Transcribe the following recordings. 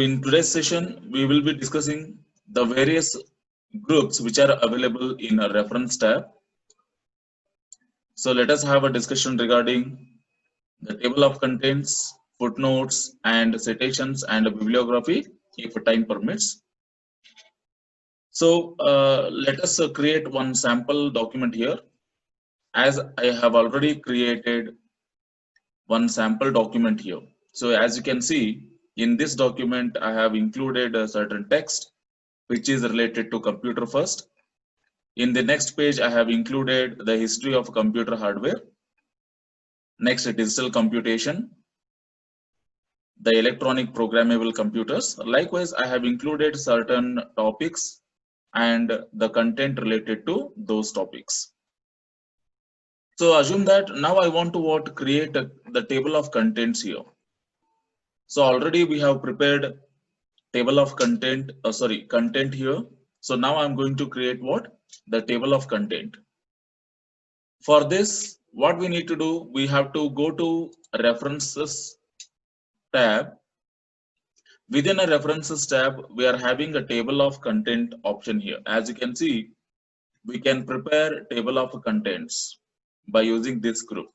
in today's session, we will be discussing the various groups which are available in a reference tab. So let us have a discussion regarding the table of contents, footnotes, and citations and bibliography if time permits. So let us create one sample document here. As I have already created one sample document here. So as you can see, in this document, I have included a certain text which is related to computer first. In the next page, I have included the history of computer hardware. Next, digital computation, the electronic programmable computers. Likewise, I have included certain topics and the content related to those topics. So assume that now I want to create the table of contents here. So already we have prepared table of content, content here. So now I'm going to create what? The table of content. For this, what we need to do, we have to go to references tab. Within a references tab, we are having a table of content option here. As you can see, we can prepare table of contents by using this group.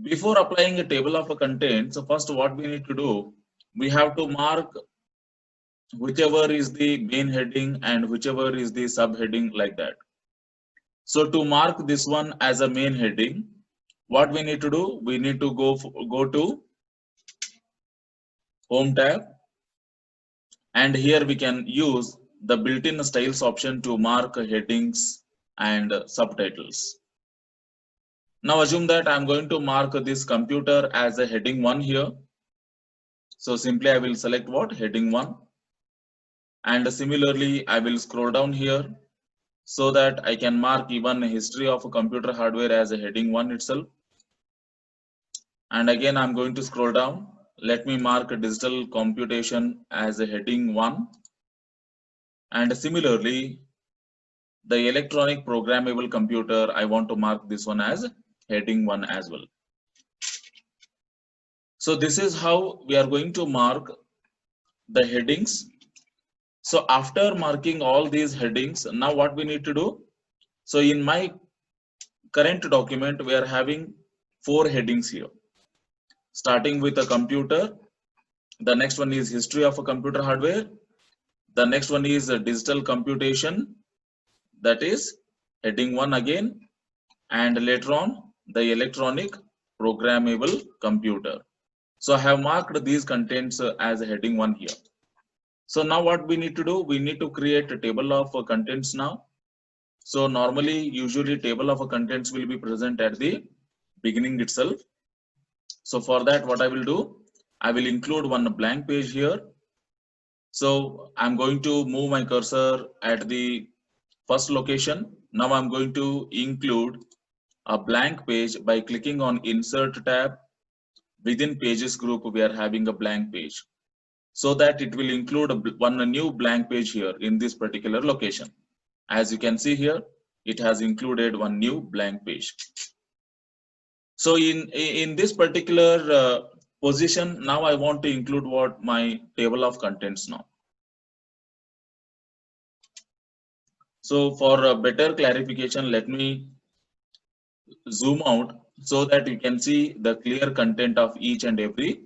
Before applying a table of contents, so first what we need to do, we have to mark whichever is the main heading and whichever is the subheading, like that. So to mark this one as a main heading, what we need to do, we need to go to home tab, and here we can use the built-in styles option to mark headings and subtitles. Now assume that I'm going to mark this computer as a heading 1 here. So simply I will select what? Heading 1. And similarly, I will scroll down here so that I can mark even history of computer hardware as a heading 1 itself. And again, I'm going to scroll down. Let me mark digital computation as a heading 1. And similarly, the electronic programmable computer, I want to mark this one as heading 1 as well. So this is how we are going to mark the headings. So after marking all these headings, now what we need to do? So in my current document, we are having 4 headings here. Starting with a computer, the next one is history of a computer hardware, the next one is a digital computation, that is heading 1 again, and later on the electronic programmable computer. So I have marked these contents as a heading 1 here. So now what we need to do, we need to create a table of contents now. So normally, usually table of contents will be present at the beginning itself. So for that, what I will do, I will include one blank page here. So I'm going to move my cursor at the first location. Now I'm going to include a blank page by clicking on insert tab. Within pages group, we are having a blank page, so that it will include one new blank page here in this particular location. As you can see here, it has included one new blank page. So in this particular position, now I want to include what? My table of contents now. So for a better clarification, let me zoom out so that you can see the clear content of each and every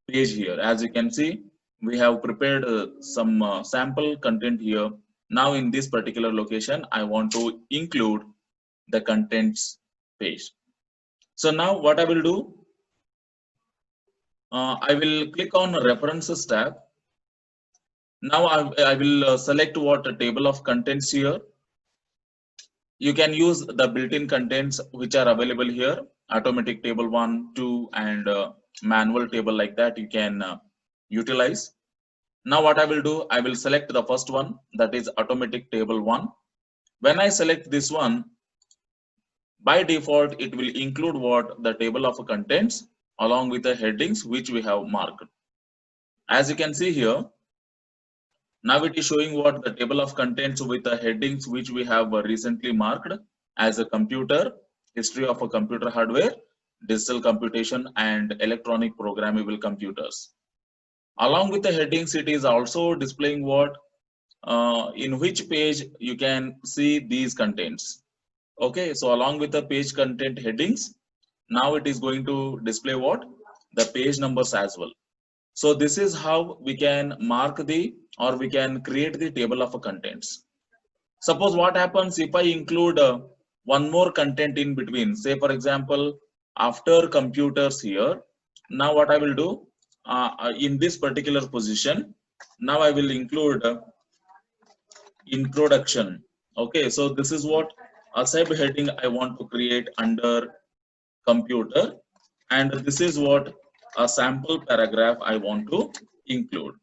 page here. As you can see, we have prepared some sample content here. Now in this particular location, I want to include the contents page. So now what I will do, I will click on references tab. Now I will select what a table of contents here. You can use the built-in contents which are available here, automatic table 1, 2, and manual table, like that you can utilize. Now what I will do, I will select the first one, that is automatic table 1. When I select this one, by default, it will include what? The table of contents along with the headings which we have marked. As you can see here, now it is showing what? The table of contents with the headings which we have recently marked as a computer, history of a computer hardware, digital computation, and electronic programmable computers. Along with the headings, it is also displaying what, in which page you can see these contents. Okay, so along with the page content headings, now it is going to display what, the page numbers as well. So this is how we can mark the, or we can create the table of contents. Suppose what happens if I include one more content in between, say for example, after computers here, now what I will do, in this particular position, now I will include introduction. Okay, so this is what a subheading I want to create under computer, and this is what a sample paragraph I want to include.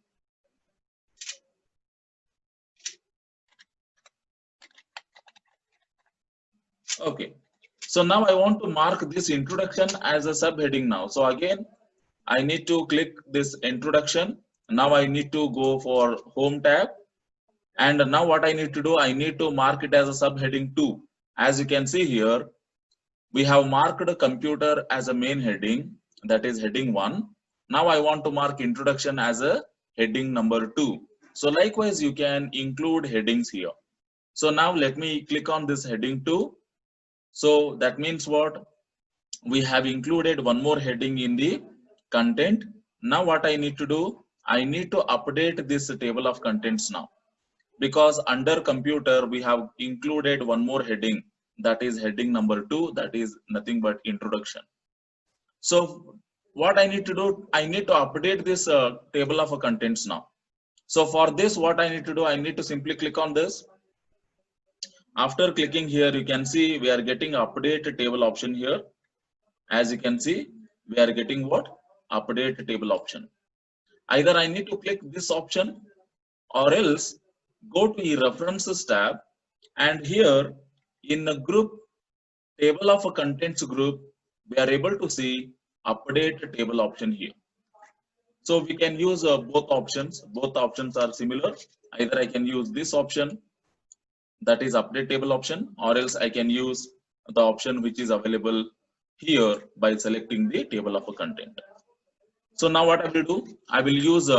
Okay, so now I want to mark this introduction as a subheading now. So again, I need to click this introduction. Now I need to go for home tab. And now what I need to do, I need to mark it as a subheading 2. As you can see here, we have marked a computer as a main heading, that is heading 1. Now I want to mark introduction as a heading number 2. So likewise, you can include headings here. So now let me click on this heading 2. So that means what? We have included one more heading in the content. Now what I need to do, I need to update this table of contents now, because under computer we have included one more heading, that is heading number 2, that is nothing but introduction. So what I need to do, I need to update this table of contents now. So for this, what I need to do, I need to simply click on this. After clicking here, you can see we are getting update table option here. As you can see, we are getting what? Update table option. Either I need to click this option, or else go to the references tab, and here in the group, table of contents group, we are able to see update table option here. So we can use both options. Both options are similar. Either I can use this option, that is update table option, or else I can use the option which is available here by selecting the table of a content. So now what I will do, I will use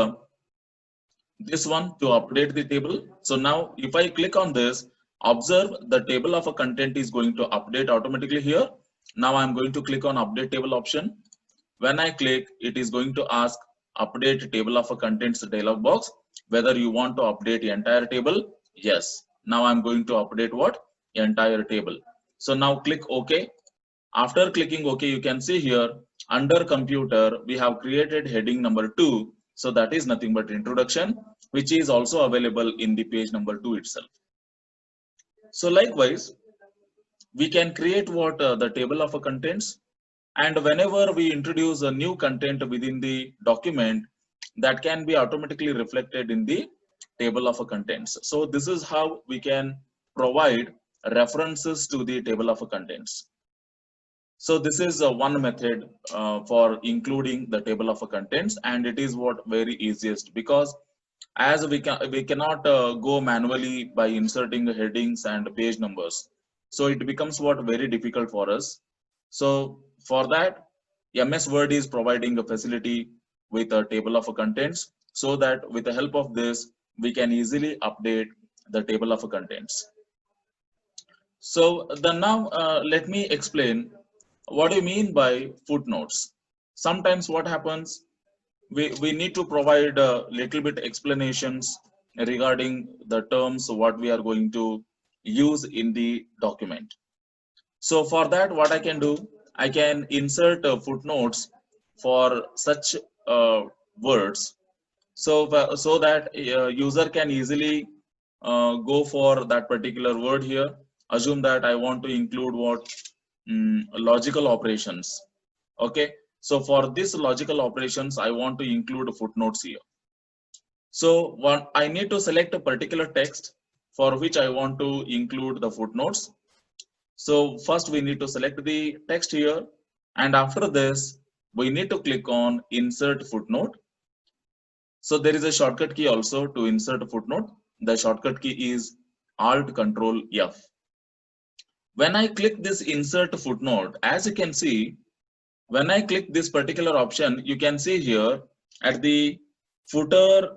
this one to update the table. So now if I click on this, observe the table of a content is going to update automatically here. Now I'm going to click on update table option. When I click, it is going to ask update table of a contents dialog box, whether you want to update the entire table. Yes. Now I'm going to update what? Entire table. So now click OK. After clicking OK, you can see here under computer, we have created heading number 2. So that is nothing but introduction, which is also available in the page number 2 itself. So likewise, we can create what the table of contents, and whenever we introduce a new content within the document, that can be automatically reflected in the table of contents. So this is how we can provide references to the table of contents. So this is one method for including the table of contents, and it is what very easiest, because as we cannot go manually by inserting the headings and page numbers, so it becomes what very difficult for us. So for that, MS Word is providing a facility with a table of contents, so that with the help of this, we can easily update the table of contents. So then now let me explain what do you mean by footnotes. Sometimes what happens, we need to provide a little bit explanations regarding the terms what we are going to use in the document. So for that, what I can do, I can insert footnotes for such words, so that user can easily go for that particular word here. Assume that I want to include what, logical operations. Okay, so for this logical operations, I want to include footnotes here. So what I need to select a particular text for which I want to include the footnotes. So first we need to select the text here, and after this we need to click on insert footnote. So there is a shortcut key also to insert a footnote. The shortcut key is Alt Control F. When I click this insert footnote, as you can see, when I click this particular option, you can see here at the footer,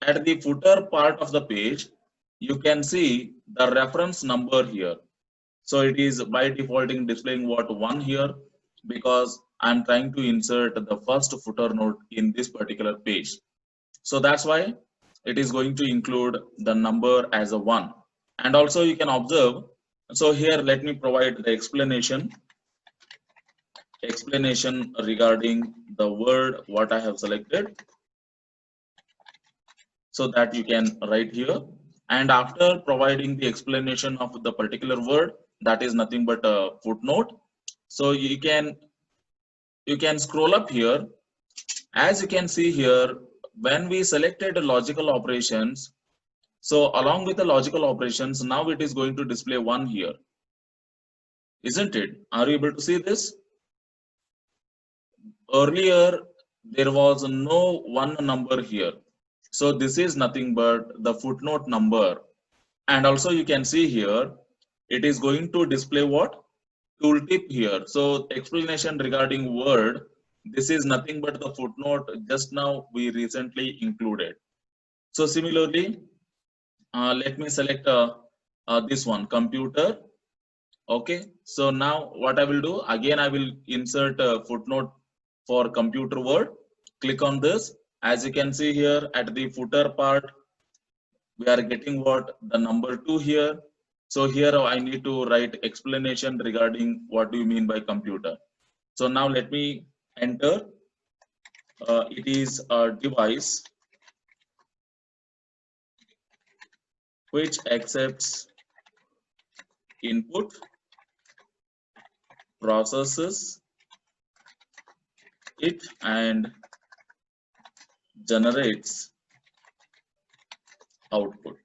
at the footer part of the page, you can see the reference number here. So it is by defaulting displaying what 1 here, because I'm trying to insert the first footer node in this particular page. So that's why it is going to include the number as a 1. And also you can observe, so here let me provide the explanation regarding the word what I have selected, so that you can write here. And after providing the explanation of the particular word, that is nothing but a footnote. So you can scroll up here. As you can see here, when we selected logical operations, so along with the logical operations, now it is going to display 1 here, isn't it? Are you able to see this? Earlier there was no 1 number here, so this is nothing but the footnote number. And also you can see here it is going to display what? Tooltip here. So explanation regarding word, this is nothing but the footnote just now we recently included. So similarly, let me select this one, computer. Okay, so now what I will do, again I will insert a footnote for computer word. Click on this. As you can see here at the footer part, we are getting what? The number 2 here. So here I need to write explanation regarding what do you mean by computer. So now let me enter. It is a device which accepts input, processes it, and generates output.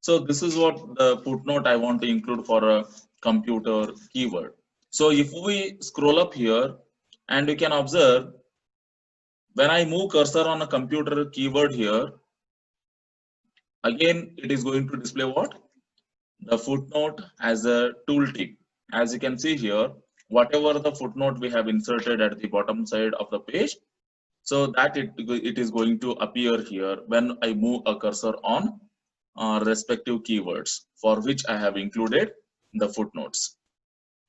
So this is what the footnote I want to include for a computer keyword. So if we scroll up here, and you can observe, when I move cursor on a computer keyword here, again it is going to display what? The footnote as a tooltip. As you can see here, whatever the footnote we have inserted at the bottom side of the page, so that it is going to appear here when I move a cursor on respective keywords for which I have included the footnotes.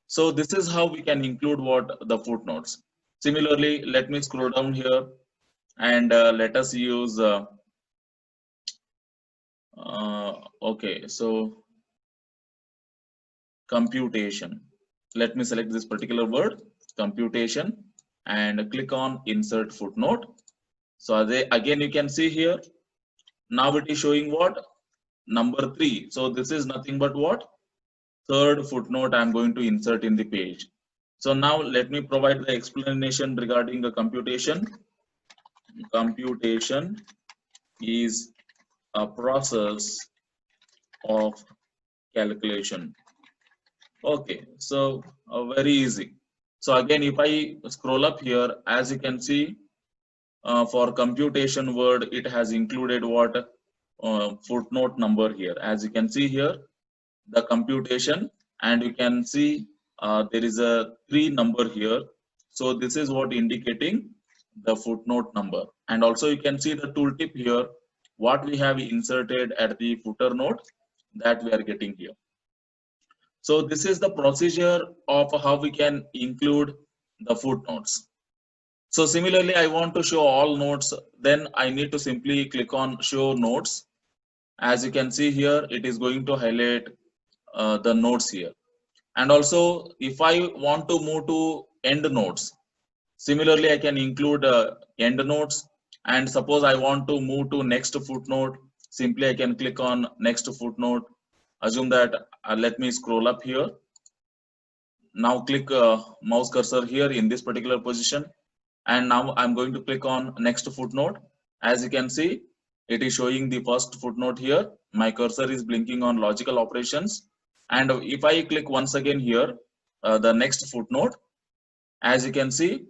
So this is how we can include what? The footnotes. Similarly, let me scroll down here and let us use okay, so computation. Let me select this particular word, computation, and click on insert footnote. So again you can see here, now it is showing what? Number 3. So this is nothing but what? Third footnote I am going to insert in the page. So now let me provide the explanation regarding the computation. Computation is a process of calculation. Okay, so very easy. So again, if I scroll up here, as you can see, for computation word, it has included what? Footnote number here. As you can see here, the computation, and you can see there is a 3 number here. So this is what indicating the footnote number. And also you can see the tooltip here, what we have inserted at the footer node, that we are getting here. So this is the procedure of how we can include the footnotes. So similarly, I want to show all notes, then I need to simply click on show notes. As you can see here, it is going to highlight the notes here. And also if I want to move to end notes, similarly I can include end notes. And suppose I want to move to next footnote, simply I can click on next footnote. Assume that let me scroll up here. Now click mouse cursor here in this particular position, and now I'm going to click on next footnote. As you can see, it is showing the first footnote here. My cursor is blinking on logical operations, and if I click once again here, the next footnote, as you can see,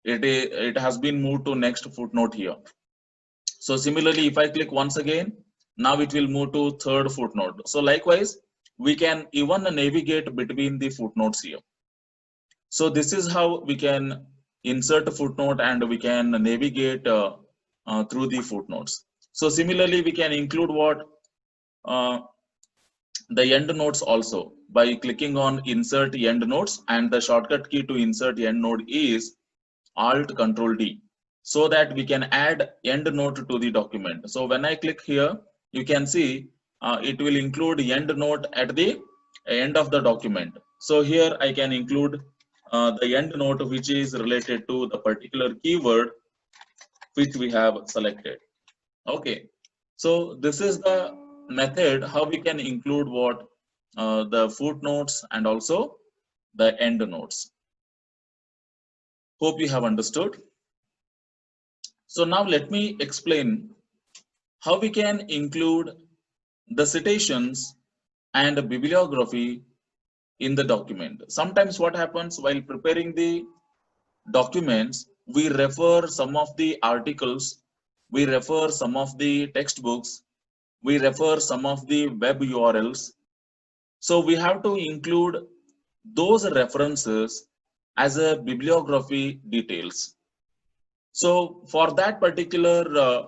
it has been moved to next footnote here. So similarly, if I click once again, now it will move to third footnote. So likewise, we can even navigate between the footnotes here. So this is how we can insert a footnote and we can navigate through the footnotes. So similarly, we can include what uh, the endnotes also by clicking on insert endnotes, and the shortcut key to insert endnote is Alt Control D, so that we can add endnote to the document. So when I click here, you can see it will include endnote at the end of the document. So here I can include the endnote which is related to the particular keyword which we have selected. Okay, so this is the method how we can include what the footnotes and also the endnotes. Hope you have understood. So now let me explain how we can include the citations and bibliography in the document. Sometimes what happens while preparing the documents, we refer some of the articles, we refer some of the textbooks, we refer some of the web URLs. So we have to include those references as a bibliography details. So for that particular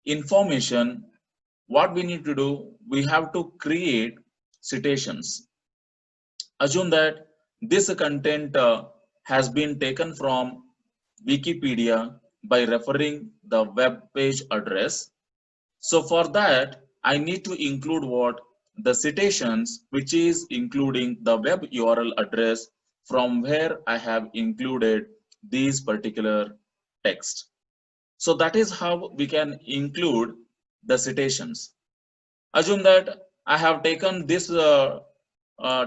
information, what we need to do, we have to create citations. Assume that this content has been taken from Wikipedia by referring the web page address. So for that, I need to include what? The citations, which is including the web URL address from where I have included these particular text. So that is how we can include the citations. Assume that I have taken this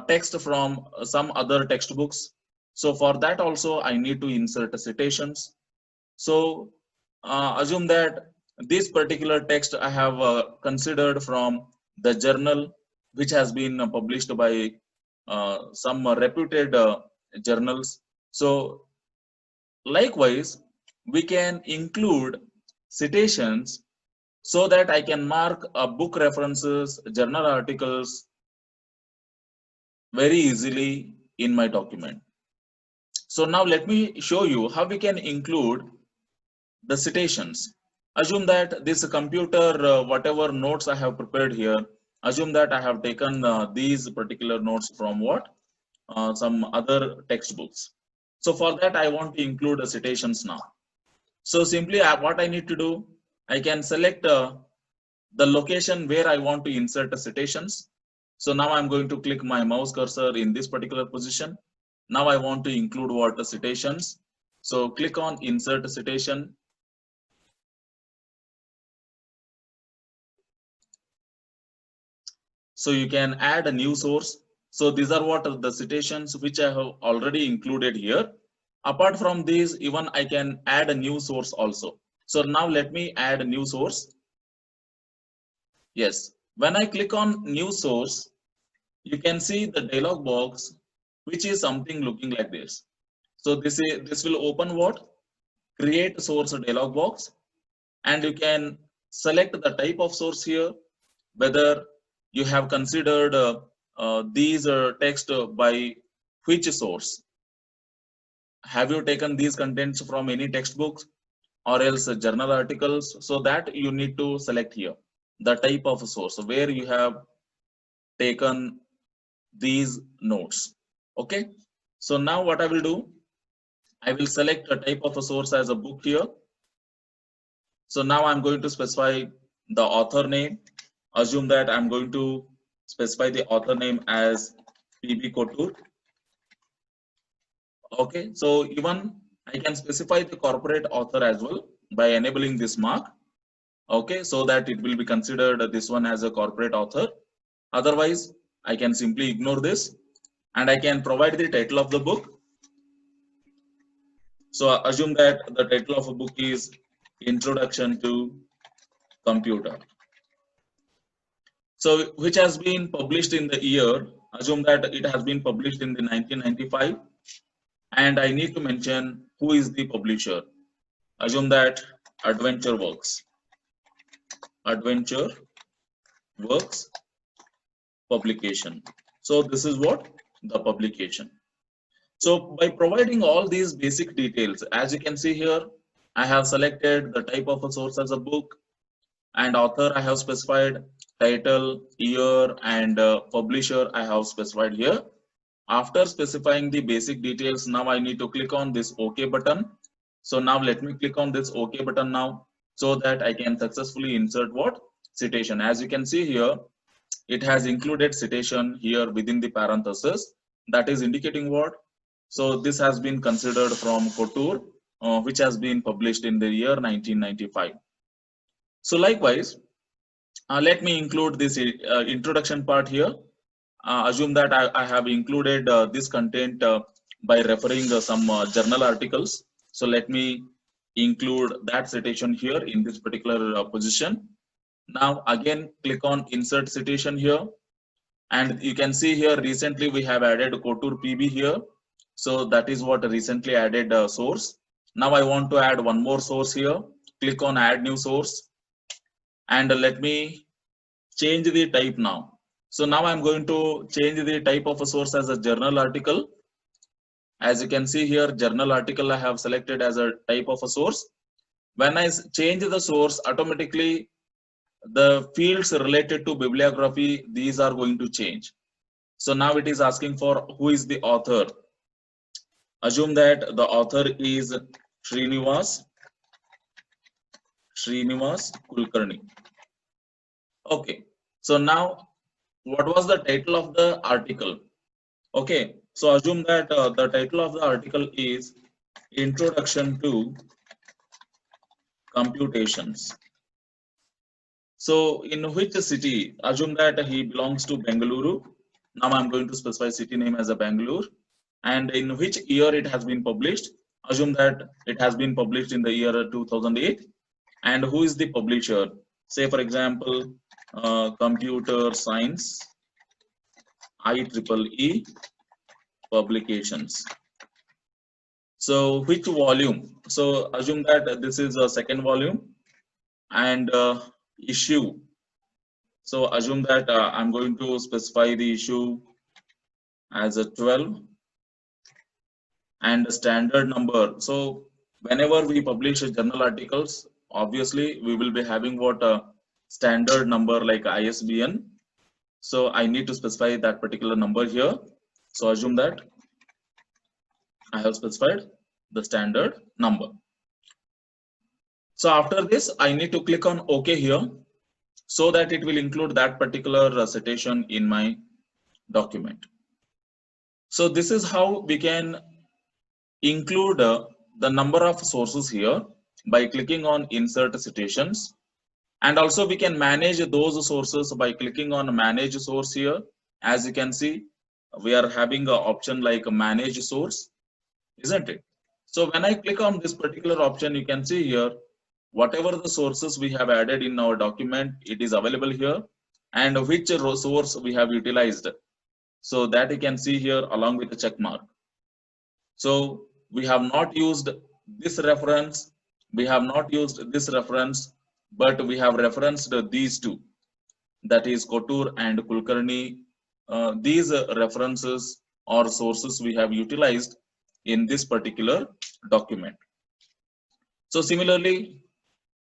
text from some other textbooks. So for that also I need to insert citations. So assume that this particular text I have considered from the journal which has been published by some reputed journals. So likewise, we can include citations so that I can mark book references, journal articles very easily in my document. So now let me show you how we can include the citations. Assume that this computer, whatever notes I have prepared here, assume that I have taken these particular notes from what? Some other textbooks. So for that, I want to include the citations now. So simply what I need to do, I can select the location where I want to insert the citations. So now I'm going to click my mouse cursor in this particular position. Now I want to include what? The citations. So click on insert citation. So you can add a new source. So these are what are the citations which I have already included here. Apart from these, even I can add a new source also. So now let me add a new source. Yes, when I click on new source, you can see the dialog box, which is something looking like this. So this will open what? Create source dialog box, and you can select the type of source here, whether you have considered these text by which source. Have you taken these contents from any textbooks or else journal articles? So that you need to select here the type of source where you have taken these notes. Okay, so now what I will do, I will select a type of a source as a book here. So now I'm going to specify the author name. Assume that I'm going to specify the author name as PB Kotur. Okay, so even I can specify the corporate author as well by enabling this mark. Okay, so that it will be considered this one as a corporate author. Otherwise, I can simply ignore this and I can provide the title of the book. So assume that the title of a book is Introduction to Computer. So which has been published in the year, assume that it has been published in the 1995, and I need to mention who is the publisher. Assume that Adventure Works. Adventure Works publication. So this is what? The publication. So by providing all these basic details, as you can see here, I have selected the type of a source as a book, and author I have specified, title, year, and publisher I have specified here. After specifying the basic details, now I need to click on this OK button. So now let me click on this OK button now, so that I can successfully insert what? Citation. As you can see here, it has included citation here within the parenthesis. That is indicating what? So this has been considered from Couture, which has been published in the year 1995. So likewise, let me include this introduction part here. Assume that I have included this content by referring some journal articles. So let me include that citation here in this particular position. Now again, click on insert citation here. And you can see here recently we have added Couture PB here. So that is what recently added source. Now I want to add one more source here. Click on add new source. And let me change the type now. So now I'm going to change the type of a source as a journal article. As you can see here, journal article I have selected as a type of a source. When I change the source, automatically the fields related to bibliography, these are going to change. So now it is asking for who is the author. Assume that the author is Srinivas Kulkarni. Okay. So now what was the title of the article? Okay. So assume that the title of the article is Introduction to Computations. So in which city? Assume that he belongs to Bengaluru. Now I'm going to specify city name as a Bangalore. And in which year it has been published? Assume that it has been published in the year 2008. And who is the publisher? Say for example, Computer Science IEEE Publications. So which volume? So assume that this is a second volume, and issue. So assume that I'm going to specify the issue as a 12, and standard number. So whenever we publish journal articles, obviously we will be having what a standard number like ISBN. So I need to specify that particular number here. So assume that I have specified the standard number. So after this, I need to click on OK here, so that it will include that particular citation in my document. So this is how we can include the number of sources here by clicking on insert citations. And also we can manage those sources by clicking on manage source here. As you can see, we are having an option like manage source, isn't it? So when I click on this particular option, you can see here, whatever the sources we have added in our document, it is available here, and which source we have utilized. So that you can see here along with the check mark. So we have not used this reference, we have not used this reference, but we have referenced these two, that is Couture and Kulkarni. These references or sources we have utilized in this particular document. So similarly,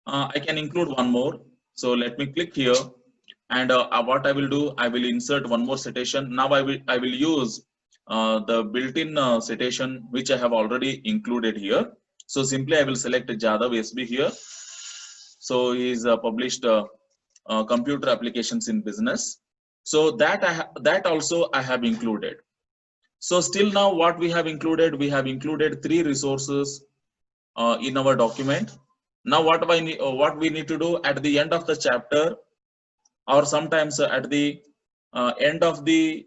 I can include one more. So let me click here, and what I will do, I will insert one more citation. Now I will use the built-in citation which I have already included here. So simply I will select Jadhav SB here. So he is published computer applications in business. So that also I have included. So still now what we have included, we have included 3 resources in our document. Now what we need to do at the end of the chapter, or sometimes at the end of the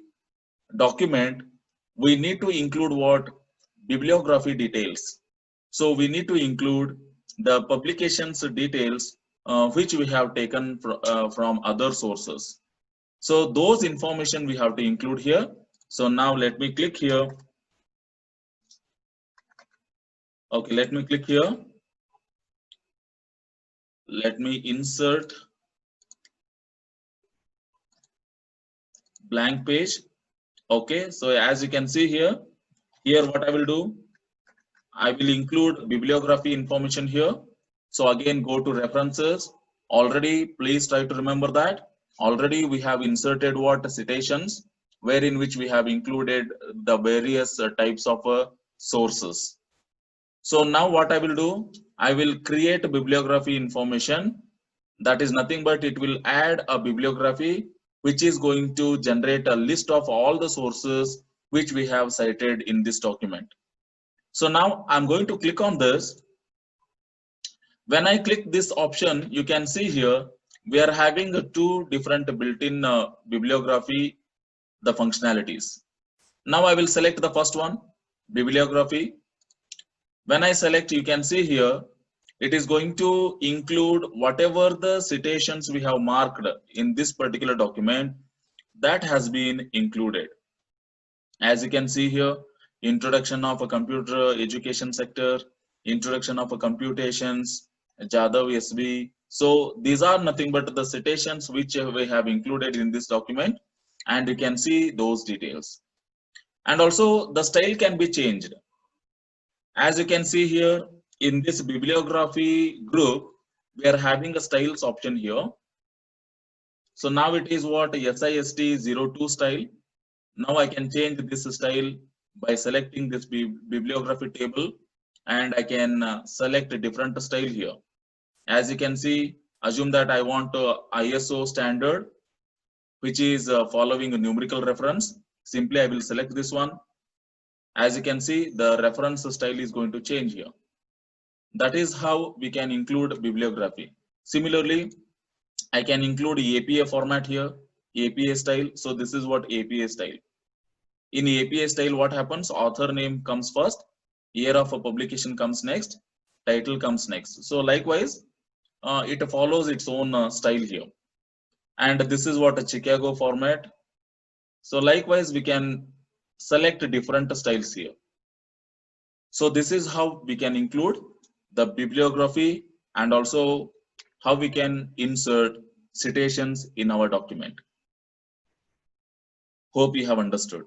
document, we need to include what? Bibliography details. So we need to include the publications details which we have taken from other sources. So those information we have to include here. So now let me click here. Okay, let me click here. Let me insert blank page. Okay, so as you can see here, Here what I will do, I will include bibliography information here. So again, go to references. Already, please try to remember that. Already we have inserted what citations, wherein which we have included the various types of sources. So now what I will do, I will create a bibliography information. That is nothing but it will add a bibliography which is going to generate a list of all the sources which we have cited in this document. So now I'm going to click on this. When I click this option, you can see here we are having two different built-in bibliography, the functionalities. Now I will select the first one, bibliography. When I select, you can see here it is going to include whatever the citations we have marked in this particular document that has been included. As you can see here, introduction of a computer education sector, introduction of a computations, Jadhav SB. So these are nothing but the citations which we have included in this document, and you can see those details. And also the style can be changed. As you can see here in this bibliography group, we are having a styles option here. So now it is what SIST02 style. Now I can change this style by selecting this bibliography table, and I can select a different style here. As you can see, assume that I want ISO standard, which is following a numerical reference. Simply I will select this one. As you can see, the reference style is going to change here. That is how we can include bibliography. Similarly, I can include APA format here, APA style. So this is what APA style. In APA style, what happens? Author name comes first, year of a publication comes next, title comes next. So likewise, it follows its own style here. And this is what a Chicago format. So likewise, we can select different styles here. So this is how we can include the bibliography and also how we can insert citations in our document. Hope you have understood.